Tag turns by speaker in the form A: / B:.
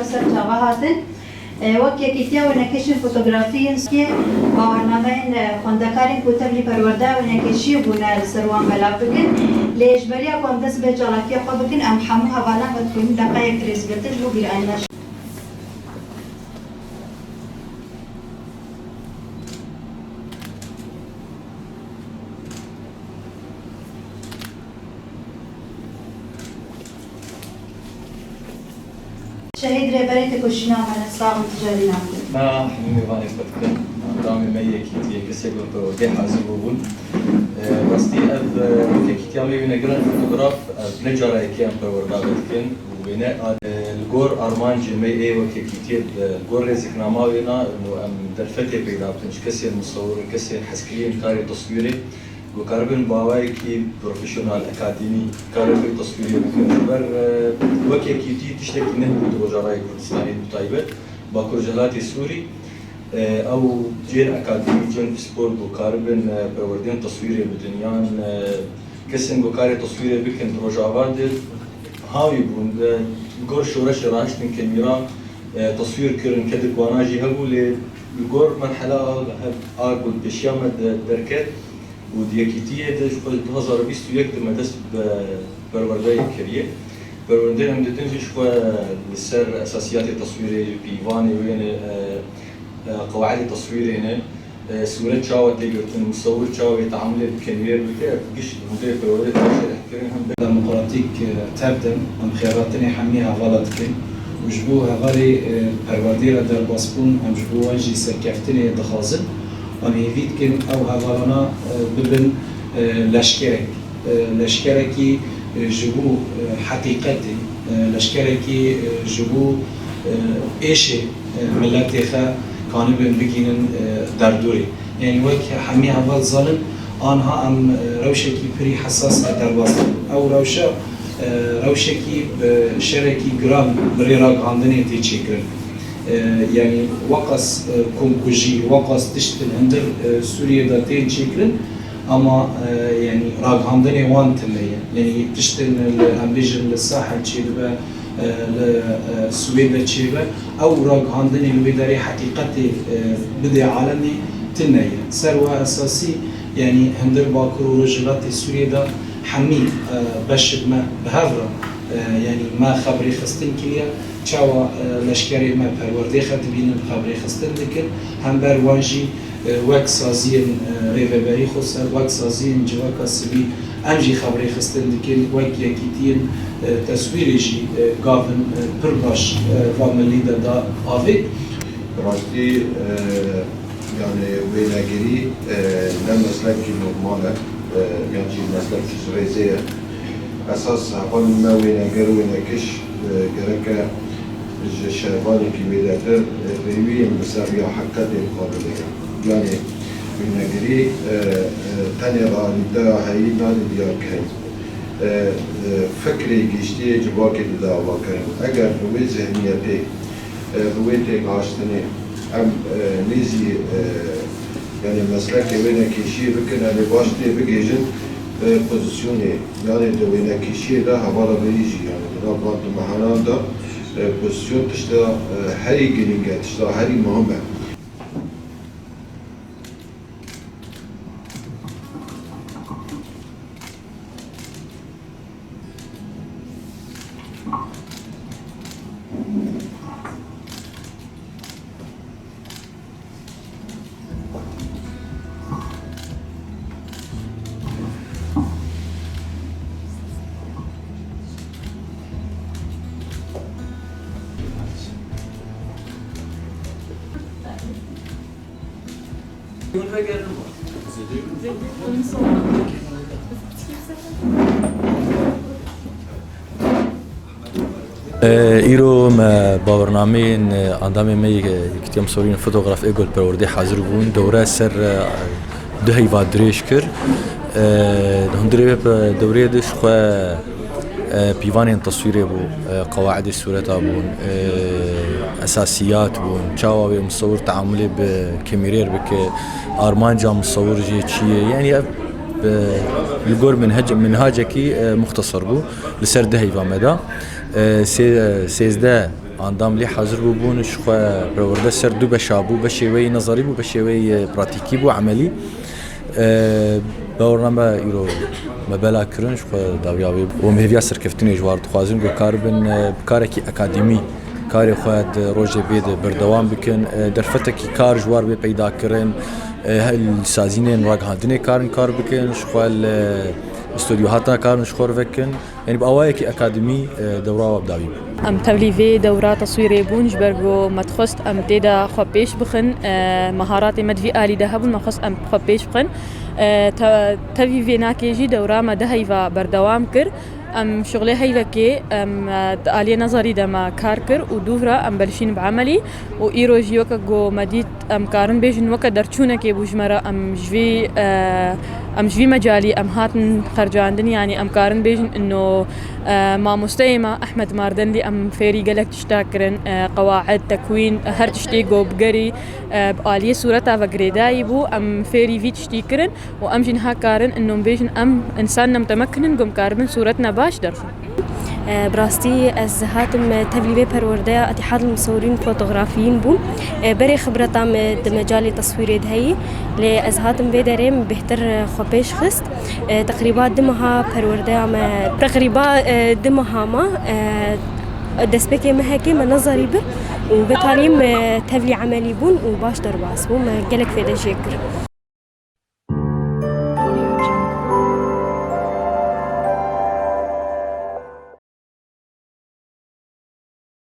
A: سر چاوهاتن وقت یکیتیا و نکشی فوتوگرافی که برنامه خواندکاری کوتاه پرورده و نکشی بونه سروان بلا بکن لیش بریا کندس به جلاکی خود بکن ام همو حوالا و تکونی دقایق تریزگتش بو بیر اینش شهيد ريبريت كوشينا من الصاغ تجاري نعمل.
B: ما حميمي فاني فتكن رامي مية كيتي كسيب وتودي حازبون. رستي أب كيتي عمي بنجرن فوتوغراف بنجارة كيان بوردا بتكن وبناء الجور أرمان جمي إيه وكيتي الجور رزق ناماوينا إنه أم درفتي بيدا بتنش كسر مصور كسر حسكين كاري تصويري وكاربن باوي كي بروفيشنال اكاديمي كاربن تصويري بكبر وكي كيتي تشتكي نه بروجراي كردستاني طيبه باكورجلاتي سوري او جير اكاديمي جن سبورت وكاربن بروردين تصويري بدنيان كسن وكاري تصويري بكن بروجاوات هاوي بون غور شورش راشتن كاميرا تصوير كرن كدك واناجي هبو لغور مرحله اقول بشيامه دركت وديكيتيه ده شو 2021 لما دست برورداي كريه برورداي هم دتنجي شو لسر اساسيات التصوير بيواني وين قواعد التصوير هنا صورة شاوة تيجرتن مصور شاوة يتعامل بكاميرا وكيف جيش مدير برورداي تحكيرين هم
C: ديمقراطيك تبدأ هم خياراتني حميها غلط كن وجبوها غري برورداي در باسبون هم جبوها جي سكفتني دخازن أميفيد كن أو هذانا ببن لشكركي جبو حقيقتي لشكركي جبو إيش ملاتي خا كانوا بنبجين دردوري يعني وك حمي هذا ظلم أنها أم روشكي بري حساس درباس أو روشكي بشركي جرام بريراق عندنا تيجيكرن يعني وقص كونكوجي وقص تشتل هندر سوريا داتين شكلن اما يعني راق عندنا وان تمية يعني تشتل الامبيجن للساحل تشيبه للسويد تشيبه او راق عندنا البداري حقيقتي بدي عالمي تنية سروة اساسي يعني هندر باكرو رجلات سوريا دا حمي بشد ما بهذا يعني ما خبري خستن كليا چاوا لشکری ما پروردی خطبین خبری خستن دکن هم بر وانجی وقت سازین ریوبری خسر وقت سازین جواک سبی امجی خبری خستن دکن وقت یکیتین تصویرشی گاون پرباش و ملی دا آوید
D: راستی يعني ويناجري نمسلك نورماله يعني مسلك سريزيه اساس هقول ما ويناجر ويناكش جركه الشيطاني كبيرة ريوي مسابيا حقات القابلية يعني من نجري تاني راليدا هاي نادي ديارك هاي فكري جشتي جواك الدعوة كان أجر روي ذهنية بي روي تيجاشتني أم نيزي يعني مسلك وين كيشي بكن أنا باشتي بجيجن بوزيشني يعني دوينا كيشي ده هبارة بيجي يعني رابط محلان ده بوزيشن تشتغل هري جرينجات تشتغل هري مهمة.
B: ایرو با برنامه اندام می کتیم سورین فوتوغراف ایگل پروردی حاضر بون دوره سر ده هیوا دریش کر هندری دوره دش خو پیوان تصویری بو قواعد الصورة بون اساسيات بون چاوا مصور تعاملي بكاميرير بك ارمان جا مصور جي چيه يعني الجور منهاجكي مختصر بو لسر ده هيفا مدى سيزده اندام لي حاضر بون شخوا برورده سر دو بشابو بشوي نظري بو بشوي براتيكي بو عملي برنامه ایرو مبلا کرنش خو داویاوی و مهویا سرکفتنی جوار خوازم گو کاربن کارکی اکادمی کاری خود روز بید بردوام بکن درفتکی کار جوار به پیدا کردن السازینن راگ هندنه کار بکن شخوال استودیوهاتنا کارن شخور بکن يعني بأوايك أكاديمي دورة وبداوي
E: أم تبليفي دورة تصويري بونج برجو متخصص أم تدا خبيش بخن مهارات مدفي آلي دهب مخصص أم خبيش بخن تبليفي ناكيجي دورة ما دهيفا بردوام كر أم شغلي هيفكي أم آلية نظري دما كاركر ودورة أم بلشين بعملي وإيروجي وكا جو مديت أم كارن بيجن وكا درچونا كي بوجمرة أم جوي مجالي أم هاتن خرجاندن يعني أم كارن بيجن إنه مع مستيمة أحمد ماردنلي أم فيري قالك تشتاكرن قواعد تكوين هر تشتيقو بقري بآلية صورتها وقريداي بو أم فيري في تشتيكرن وأم جنها كارن إنه بيجن أم إنسان متمكنن قم كاربن صورتنا باش درفن
F: براستي از هاتم تبليبي پرورده اتحاد المصورين فوتوغرافيين بون بري خبرتام مجال تصوير دهي ل از هاتم بدرم بهتر خبيش خست تقريبا دمها پرورده تقريبا دمها ما دسبكي مهكي ما نظري به وبتعليم تبلي عملي بون وباش درباس بون قالك في دجيكر